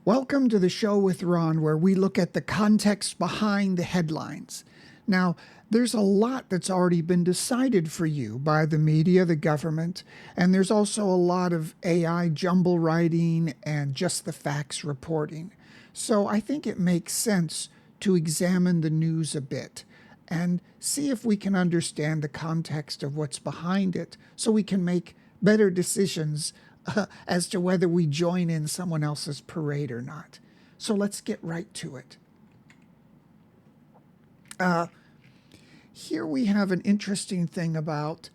Welcome to the show with Ron, where we look at the context behind the headlines. Now, there's a lot that's already been decided for you by the media, the government, and there's also a lot of AI jumble writing and just the facts reporting. So I think it makes sense to examine the news a bit and see if we can understand the context of what's behind it so we can make better decisions as to whether we join in someone else's parade or not. So let's get right to it. Here we have an interesting thing about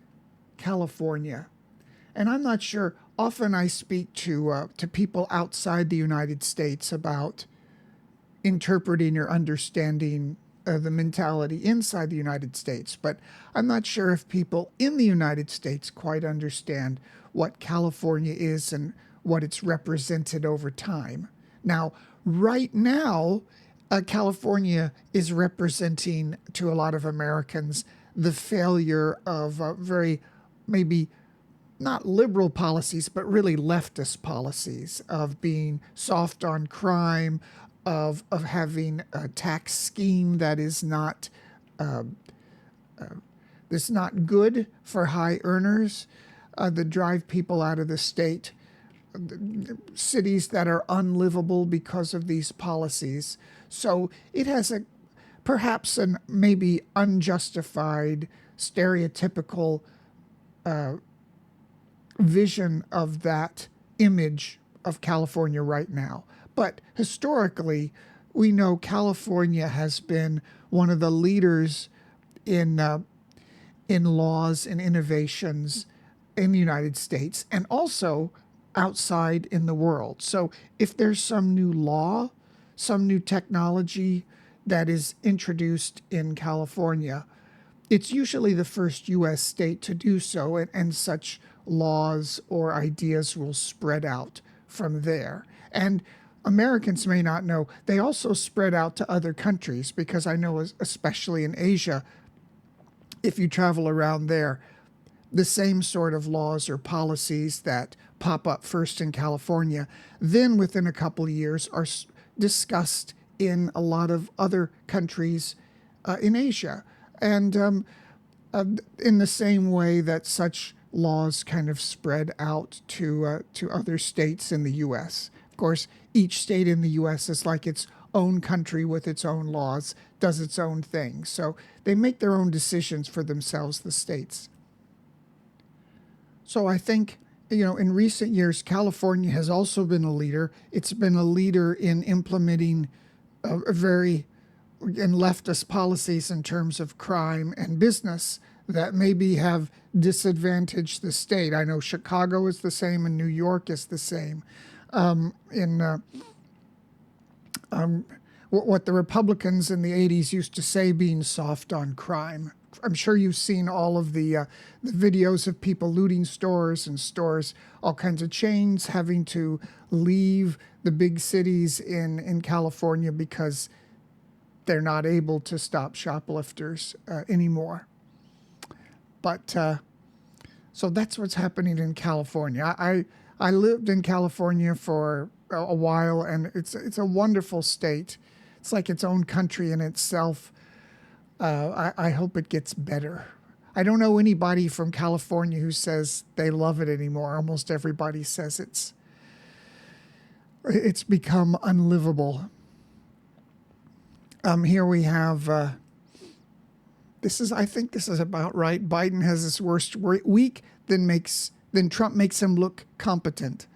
California. And I'm not sure, often I speak to people outside the United States about interpreting or understanding the mentality inside the United States, but I'm not sure if people in the United States quite understand what California is and what it's represented over time. Now, right now, California is representing to a lot of Americans the failure of very maybe not liberal policies, but really leftist policies of being soft on crime, of having a tax scheme that is not that's not good for high earners, that drive people out of the state, cities that are unlivable because of these policies. So it has a perhaps an maybe unjustified, stereotypical vision of that image of California right now. But historically, we know California has been one of the leaders in laws and innovations in the United States and also outside in the world. So if there's some new law, some new technology that is introduced in California, it's usually the first U.S. state to do so, and such laws or ideas will spread out from there. And Americans may not know, they also spread out to other countries because I know, especially in Asia, if you travel around there, the same sort of laws or policies that pop up first in California, then within a couple of years are discussed in a lot of other countries in Asia. And in the same way that such laws kind of spread out to other states in the U.S. Of course, each state in the U.S. is like its own country with its own laws, does its own thing. So they make their own decisions for themselves, the states. So I think, in recent years, California has also been a leader. It's been a leader in implementing in leftist policies in terms of crime and business that maybe have disadvantaged the state. I know Chicago is the same and New York is the same. What the Republicans in the 80s used to say being soft on crime. I'm sure you've seen all of the videos of people looting stores and stores, all kinds of chains having to leave the big cities in California because they're not able to stop shoplifters anymore. But so that's what's happening in California. I lived in California for a while, and it's a wonderful state. It's like its own country in itself. I hope it gets better. I don't know anybody from California who says they love it anymore. Almost everybody says it's become unlivable. Here we have, I think this is about right. Biden has his worst week, then Trump makes him look competent.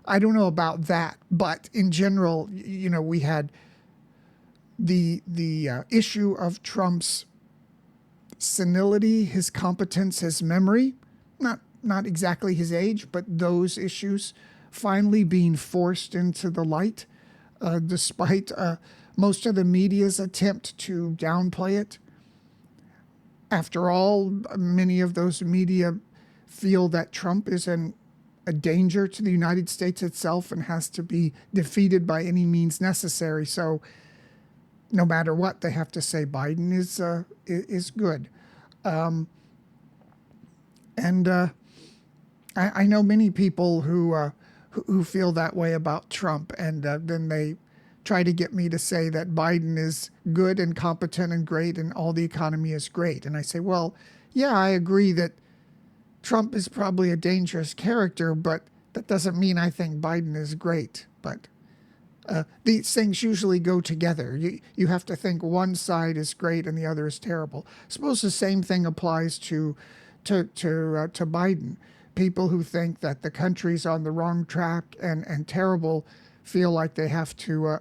I don't know about that, but in general, we had the issue of Trump's senility, his competence, his memory, not exactly his age, but those issues finally being forced into the light, despite most of the media's attempt to downplay it. After all, many of those media feel that Trump is a danger to the United States itself and has to be defeated by any means necessary. So no matter what, they have to say Biden is good. I know many people who who feel that way about Trump, and then they try to get me to say that Biden is good and competent and great and all the economy is great. And I say, well, yeah, I agree that Trump is probably a dangerous character, but that doesn't mean I think Biden is great. But these things usually go together. You have to think one side is great and the other is terrible. Suppose the same thing applies to Biden. People who think that the country's on the wrong track and terrible feel like they have to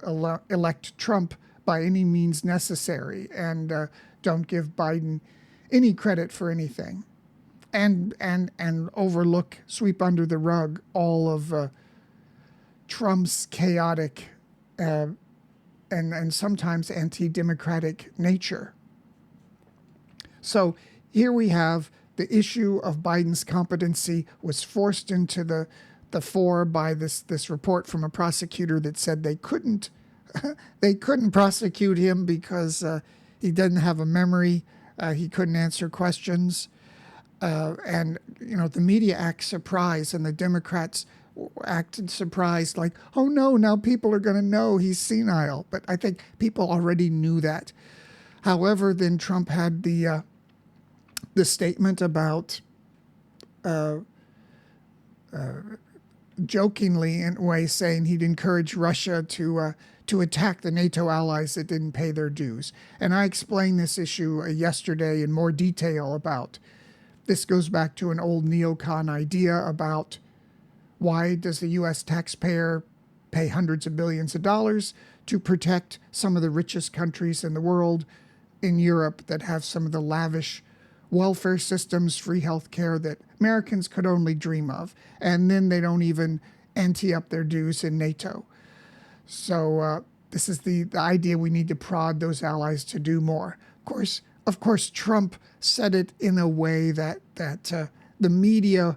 elect Trump by any means necessary and don't give Biden any credit for anything, and overlook, sweep under the rug all of Trump's chaotic and sometimes anti-democratic nature. So here we have the issue of Biden's competency was forced into the fore by this report from a prosecutor that said they couldn't prosecute him because he didn't have a memory, he couldn't answer questions, and the media acted surprised, and the Democrats acted surprised, like, oh no, now people are going to know he's senile. But I think people already knew that. However, then Trump had the statement about jokingly in a way saying he'd encourage Russia to attack the NATO allies that didn't pay their dues. And I explained this issue yesterday in more detail about this goes back to an old neocon idea about why does the U.S. taxpayer pay hundreds of billions of dollars to protect some of the richest countries in the world in Europe that have some of the lavish welfare systems, free health care that Americans could only dream of. And then they don't even ante up their dues in NATO. So this is the idea we need to prod those allies to do more. Of course, Trump said it in a way that the media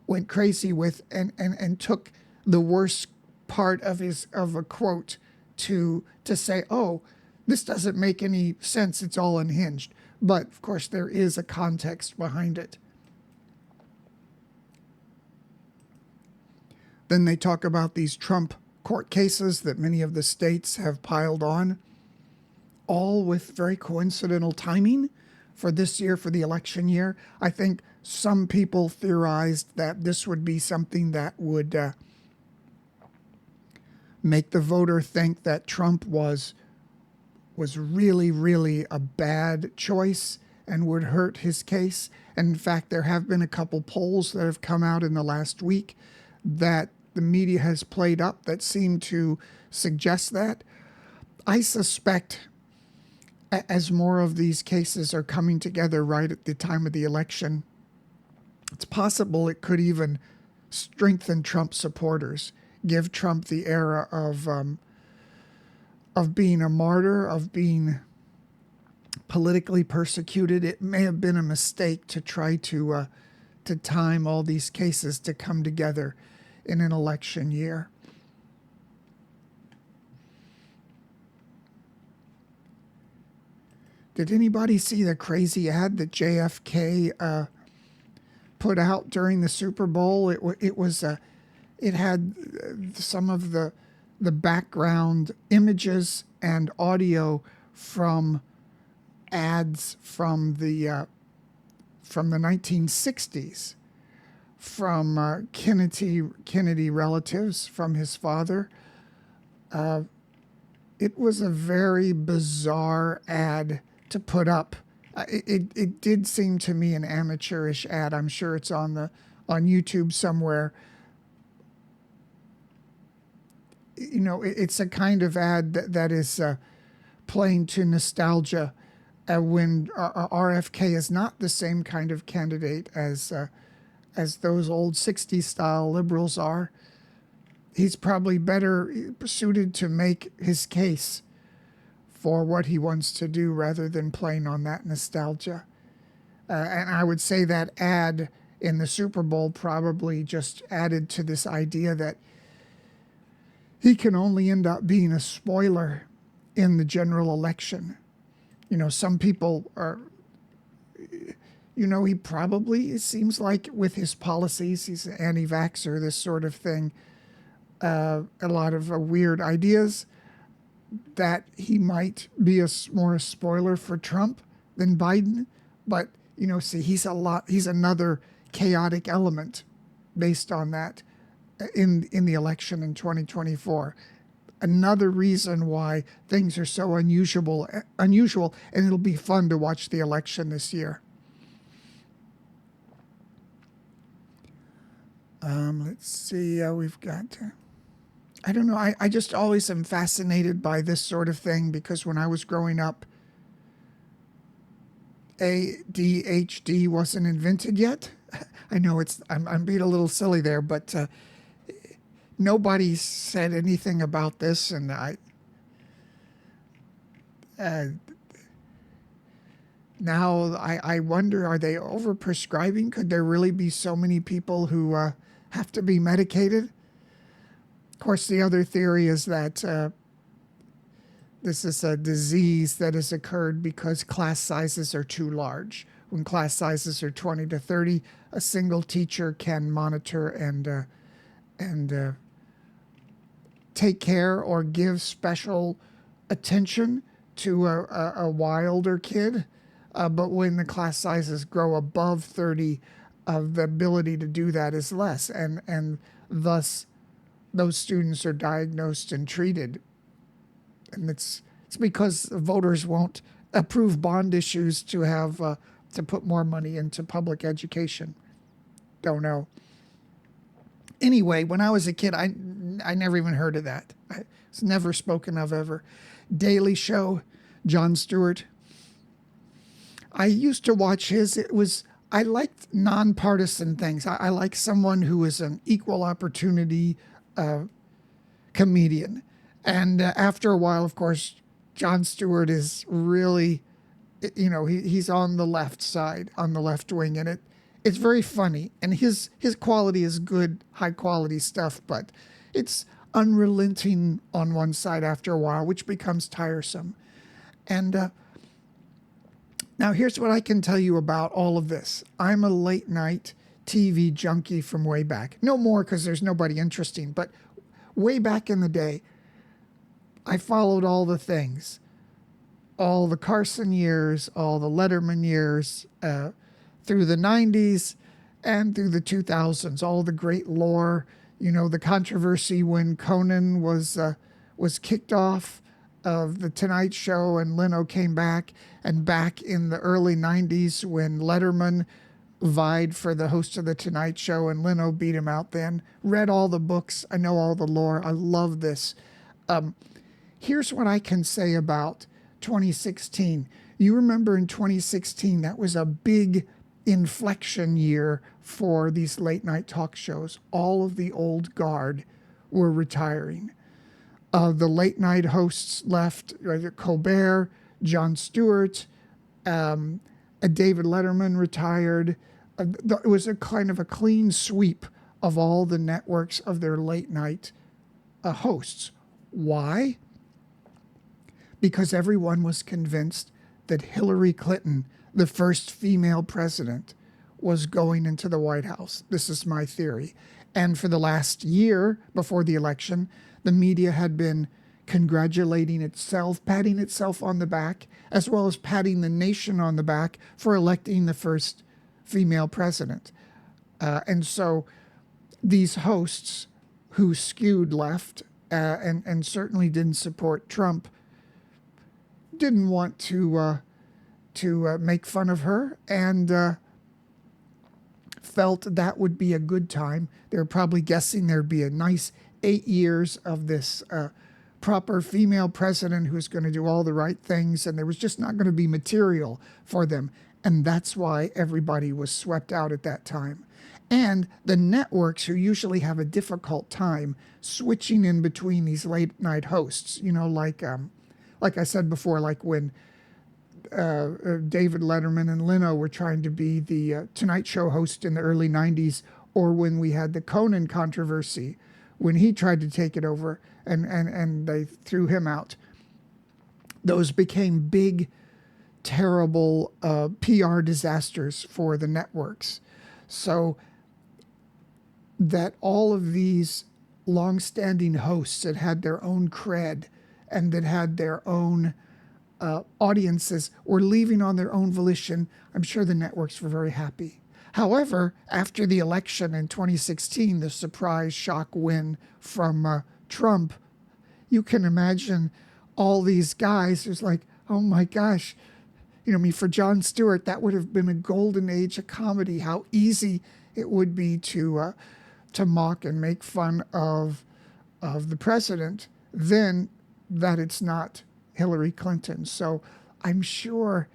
went crazy with and took the worst part of a quote to say, oh, this doesn't make any sense. It's all unhinged. But, of course, there is a context behind it. Then they talk about these Trump court cases that many of the states have piled on, all with very coincidental timing for this year, for the election year. I think some people theorized that this would be something that would make the voter think that Trump was really, really a bad choice and would hurt his case. And in fact, there have been a couple polls that have come out in the last week that the media has played up that seem to suggest that. I suspect as more of these cases are coming together right at the time of the election, it's possible it could even strengthen Trump supporters, give Trump the era of being a martyr, of being politically persecuted. It may have been a mistake to try to time all these cases to come together in an election year. Did anybody see the crazy ad that JFK put out during the Super Bowl? It had some of the background images and audio from ads from the 1960s, from Kennedy relatives, from his father. It was a very bizarre ad to put up. It did seem to me an amateurish ad. I'm sure it's on YouTube somewhere. It's a kind of ad that is playing to nostalgia when RFK is not the same kind of candidate as those old 60s style liberals are. He's probably better suited to make his case for what he wants to do rather than playing on that nostalgia. And I would say that ad in the Super Bowl probably just added to this idea that he can only end up being a spoiler in the general election. Some people are, he probably, it seems like with his policies, he's an anti-vaxxer, this sort of thing. a lot of weird ideas, that he might be more a spoiler for Trump than Biden. But, see, he's another chaotic element based on that in the election in 2024. Another reason why things are so unusual, and it'll be fun to watch the election this year. Let's see, we've got, I don't know, I just always am fascinated by this sort of thing, because when I was growing up, ADHD wasn't invented yet. I know I'm being a little silly there, but nobody said anything about this, and now I wonder, are they overprescribing? Could there really be so many people who have to be medicated? Of course, the other theory is that this is a disease that has occurred because class sizes are too large. When class sizes are 20 to 30, a single teacher can monitor and take care or give special attention to a wilder kid. But when the class sizes grow above 30, the ability to do that is less, and thus those students are diagnosed and treated. And it's because voters won't approve bond issues to have to put more money into public education. Don't know. Anyway, when I was a kid, I never even heard of that. It's never spoken of ever. Daily Show, Jon Stewart. I used to watch his. I liked nonpartisan things. I like someone who is an equal opportunity comedian. And after a while, of course, Jon Stewart is really, he's on the left side, on the left wing, and it's very funny. And his quality is good, high quality stuff, but it's unrelenting on one side after a while, which becomes tiresome. And now here's what I can tell you about all of this. I'm a late night TV junkie from way back. No more, because there's nobody interesting, but way back in the day, I followed all the things, all the Carson years, all the Letterman years, through the 90s and through the 2000s, all the great lore, the controversy when Conan was kicked off of The Tonight Show and Leno came back, and back in the early 90s when Letterman vied for the host of The Tonight Show and Leno beat him out then. Read all the books. I know all the lore. I love this. Here's what I can say about 2016. You remember in 2016, that was a big inflection year for these late night talk shows. All of the old guard were retiring. The late night hosts left, Colbert, Jon Stewart, David Letterman retired. It was a kind of a clean sweep of all the networks of their late night hosts. Why? Because everyone was convinced that Hillary Clinton, the first female president, was going into the White House. This is my theory. And for the last year before the election, the media had been congratulating itself, patting itself on the back, as well as patting the nation on the back for electing the first female president. And so these hosts who skewed left and certainly didn't support Trump didn't want to make fun of her, and felt that would be a good time. They were probably guessing there'd be a nice 8 years of this proper female president who's going to do all the right things, and there was just not going to be material for them. And that's why everybody was swept out at that time. And the networks, who usually have a difficult time switching in between these late night hosts, like I said before, like when David Letterman and Leno were trying to be the Tonight Show host in the early 90s, or when we had the Conan controversy, when he tried to take it over and they threw him out. Those became big, terrible PR disasters for the networks. So that all of these long-standing hosts that had their own cred and that had their own audiences were leaving on their own volition, I'm sure the networks were very happy. However, after the election in 2016, the surprise shock win from Trump, you can imagine all these guys who's like, oh my gosh, for Jon Stewart, that would have been a golden age of comedy. How easy it would be to mock and make fun of the president, then that it's not Hillary Clinton. So I'm sure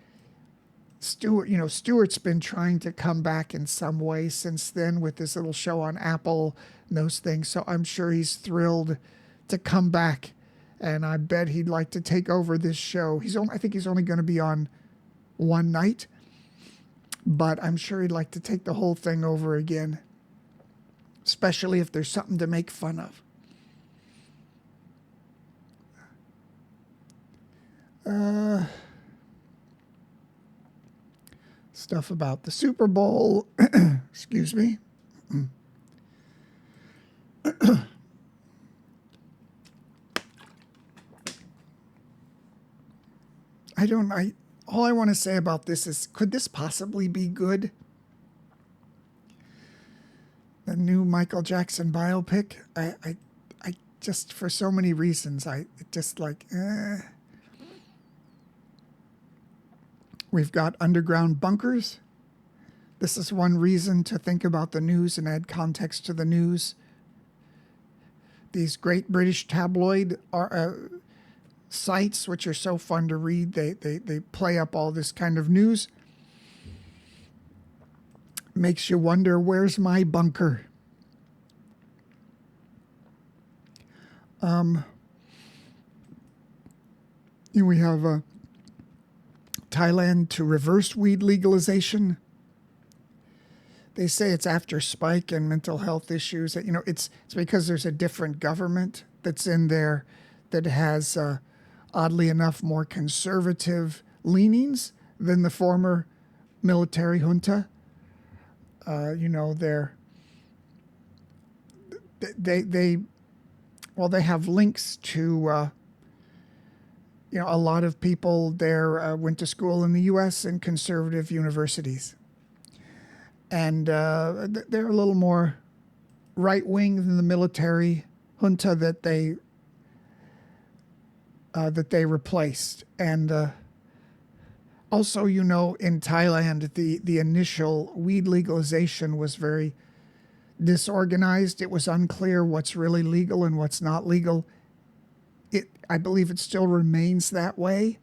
Stewart's been trying to come back in some way since then with this little show on Apple and those things. So I'm sure he's thrilled to come back, and I bet he'd like to take over this show. I think he's only going to be on one night, but I'm sure he'd like to take the whole thing over again, especially if there's something to make fun of. Stuff about the Super Bowl. Excuse me. All I want to say about this is, could this possibly be good? The new Michael Jackson biopic? I just, for so many reasons, We've got underground bunkers. This is one reason to think about the news and add context to the news. These great British tabloid sites, which are so fun to read, they play up all this kind of news. Makes you wonder, where's my bunker? We have Thailand to reverse weed legalization. They say it's after spike and mental health issues. It's because there's a different government that's in there that has, oddly enough, more conservative leanings than the former military junta. They have links to a lot of people there went to school in the U.S. and conservative universities. And they're a little more right-wing than the military junta that they replaced. And also, in Thailand, the initial weed legalization was very disorganized. It was unclear what's really legal and what's not legal. I believe it still remains that way.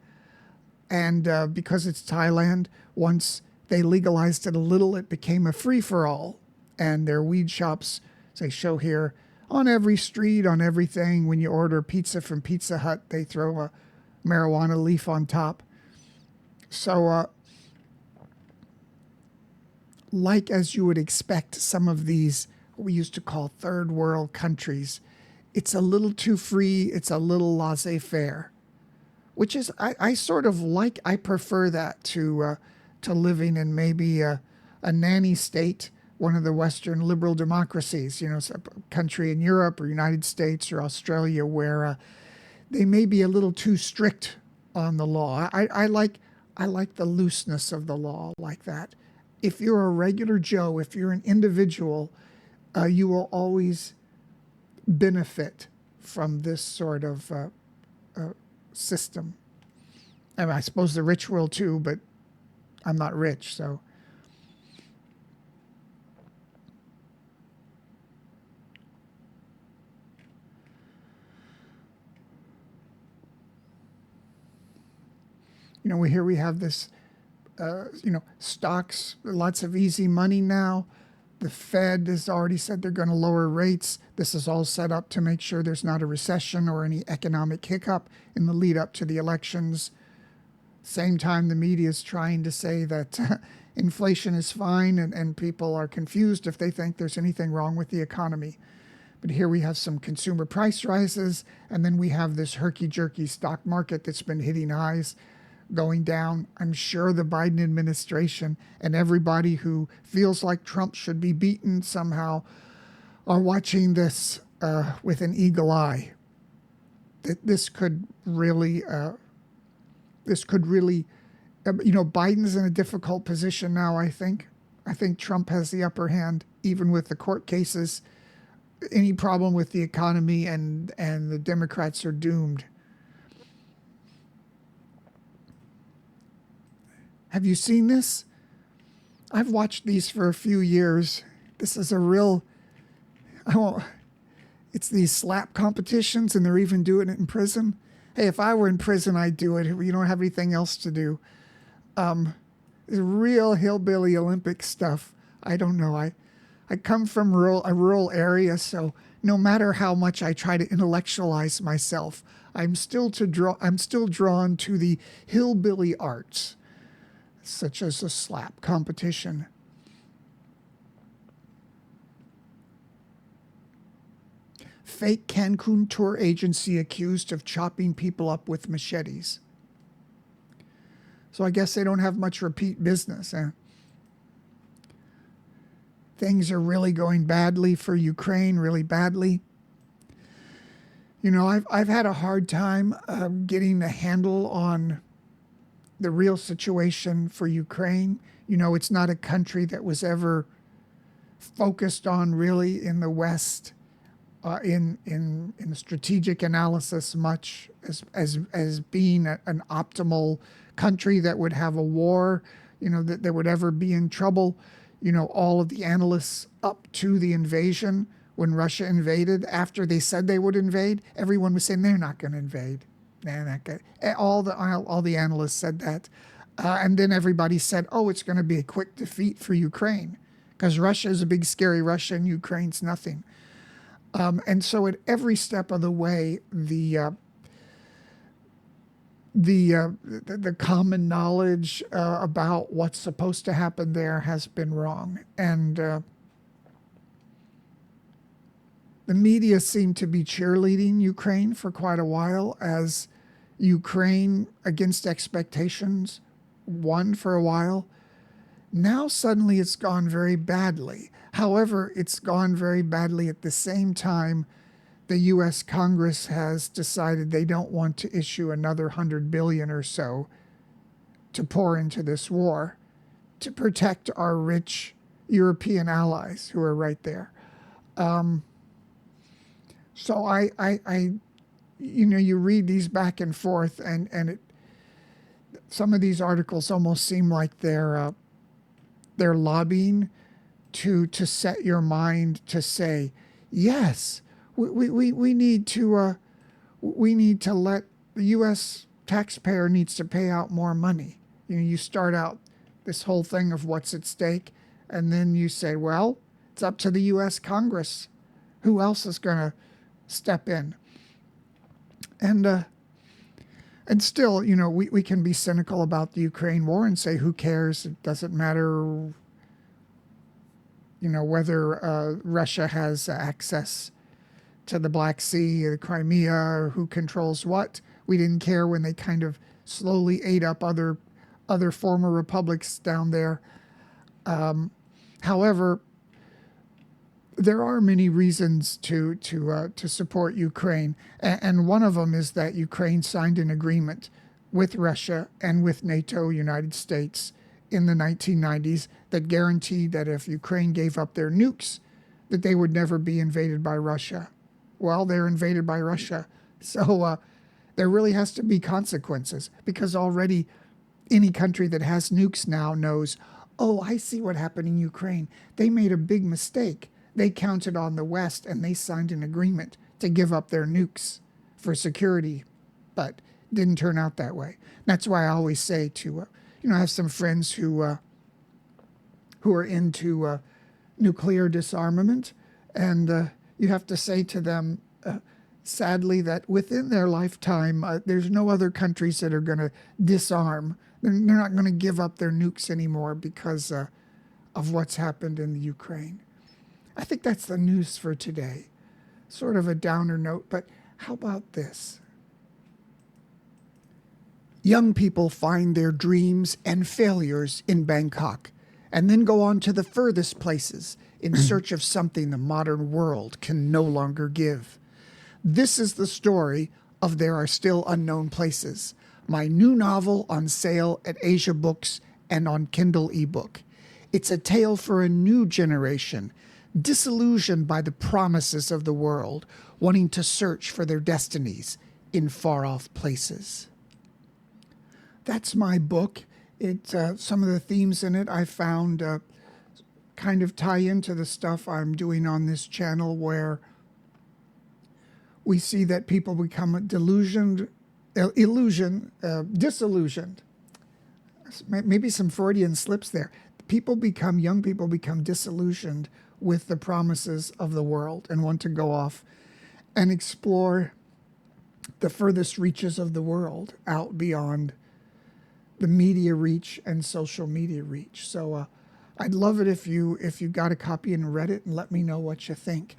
And because it's Thailand, once they legalized it a little, it became a free-for-all. And their weed shops, as they show here, on every street, on everything. When you order pizza from Pizza Hut, they throw a marijuana leaf on top. So, as you would expect, some of these, what we used to call third world countries, it's a little too free, it's a little laissez-faire, which is, I sort of like, I prefer that to living in maybe a nanny state, one of the Western liberal democracies, a country in Europe or United States or Australia where they may be a little too strict on the law. I like the looseness of the law like that. If you're a regular Joe, if you're an individual, you will always benefit from this sort of system. I suppose the rich will too, but I'm not rich, so. We have this, stocks, lots of easy money now. The Fed has already said they're going to lower rates. This is all set up to make sure there's not a recession or any economic hiccup in the lead up to the elections. Same time, the media is trying to say that inflation is fine and people are confused if they think there's anything wrong with the economy. But here we have some consumer price rises, and then we have this herky-jerky stock market that's been hitting highs, going down. I'm sure the Biden administration and everybody who feels like Trump should be beaten somehow are watching this with an eagle eye. That this could really, Biden's in a difficult position now. I think Trump has the upper hand, even with the court cases. Any problem with the economy, and the Democrats are doomed. Have you seen this? I've watched these for a few years. This is a real, it's these slap competitions, and they're even doing it in prison. Hey, if I were in prison, I'd do it. You don't have anything else to do. It's real hillbilly Olympic stuff. I don't know. I come from a rural area, so no matter how much I try to intellectualize myself, I'm still drawn to the hillbilly arts, such as a slap competition. Fake Cancun tour agency accused of chopping people up with machetes. So I guess they don't have much repeat business. Things are really going badly for Ukraine, really badly. I've had a hard time getting a handle on the real situation for Ukraine. It's not a country that was ever focused on really in the West, in strategic analysis, much as being an optimal country that would have a war, that would ever be in trouble. All of the analysts up to the invasion, when Russia invaded, after they said they would invade, everyone was saying they're not going to invade. They're not going. All the analysts said that, and then everybody said, "Oh, it's going to be a quick defeat for Ukraine, because Russia is a big scary Russia and Ukraine's nothing." And so at every step of the way, the common knowledge about what's supposed to happen there has been wrong. And the media seemed to be cheerleading Ukraine for quite a while, as Ukraine, against expectations, won for a while. Now suddenly it's gone very badly. However, it's gone very badly at the same time the U.S. Congress has decided they don't want to issue another $100 billion or so to pour into this war to protect our rich European allies who are right there. So you read these back and forth, and some of these articles almost seem like they're lobbying to set your mind to say, yes, we need to let the U.S. taxpayer needs to pay out more money. You start out this whole thing of what's at stake, and then you say, well, it's up to the U.S. Congress. Who else is going to step in? And still, we can be cynical about the Ukraine war and say, who cares? It doesn't matter, whether Russia has access to the Black Sea, the Crimea, or who controls what. We didn't care when they kind of slowly ate up other former republics down there. However, there are many reasons to support Ukraine, and one of them is that Ukraine signed an agreement with Russia and with NATO, United States, in the 1990s that guaranteed that if Ukraine gave up their nukes, that they would never be invaded by Russia. Well, they're invaded by Russia, so there really has to be consequences, because already any country that has nukes now knows, oh, I see what happened in Ukraine. They made a big mistake. They counted on the West, and they signed an agreement to give up their nukes for security, but didn't turn out that way. That's why I always say to, I have some friends who are into nuclear disarmament, and you have to say to them, sadly, that within their lifetime, there's no other countries that are going to disarm. They're not going to give up their nukes anymore because of what's happened in the Ukraine. I think that's the news for today. Sort of a downer note, but how about this? Young people find their dreams and failures in Bangkok, and then go on to the furthest places in search of something the modern world can no longer give. This is the story of There Are Still Unknown Places, my new novel on sale at Asia Books and on Kindle ebook. It's a tale for a new generation, disillusioned by the promises of the world, wanting to search for their destinies in far-off places. That's my book. Some of the themes in it I found kind of tie into the stuff I'm doing on this channel, where we see that people become disillusioned. Maybe some Freudian slips there. Young people become disillusioned with the promises of the world and want to go off and explore the furthest reaches of the world out beyond the media reach and social media reach. So I'd love it if you got a copy and read it, and let me know what you think.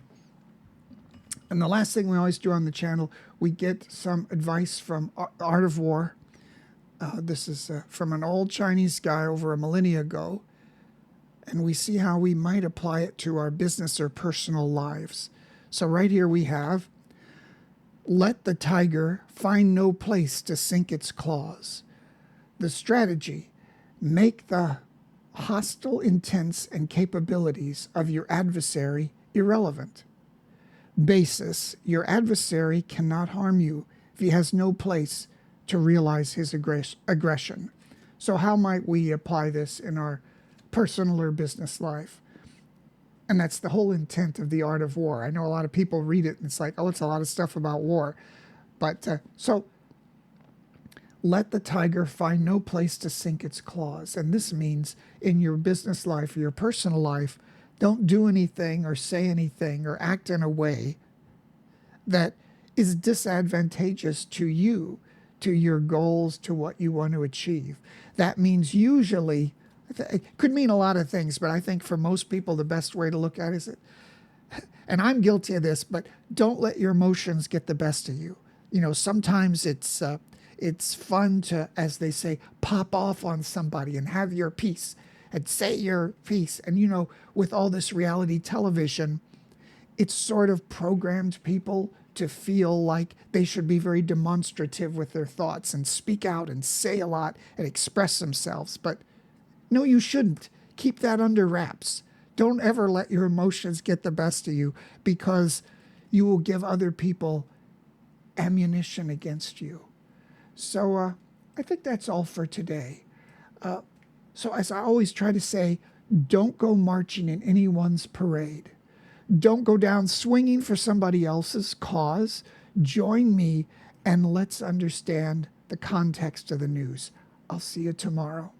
And the last thing we always do on the channel, we get some advice from Art of War. This is from an old Chinese guy over a millennia ago, and we see how we might apply it to our business or personal lives. So right here we have, let the tiger find no place to sink its claws. The strategy, make the hostile intents and capabilities of your adversary irrelevant. Basis, your adversary cannot harm you if he has no place to realize his aggression. So how might we apply this in our personal or business life? And that's the whole intent of The Art of War. I know a lot of people read it and it's like, oh, it's a lot of stuff about war. But so let the tiger find no place to sink its claws. And this means in your business life or your personal life, don't do anything or say anything or act in a way that is disadvantageous to you, to your goals, to what you want to achieve. That means usually, it could mean a lot of things, but I think for most people, the best way to look at it is, and I'm guilty of this, but don't let your emotions get the best of you. You know, sometimes it's fun to, as they say, pop off on somebody and have your piece and say your piece. And, you know, with all this reality television, it's sort of programmed people to feel like they should be very demonstrative with their thoughts and speak out and say a lot and express themselves. But no, you shouldn't. Keep that under wraps. Don't ever let your emotions get the best of you, because you will give other people ammunition against you. So I think that's all for today. So as I always try to say, don't go marching in anyone's parade. Don't go down swinging for somebody else's cause. Join me and let's understand the context of the news. I'll see you tomorrow.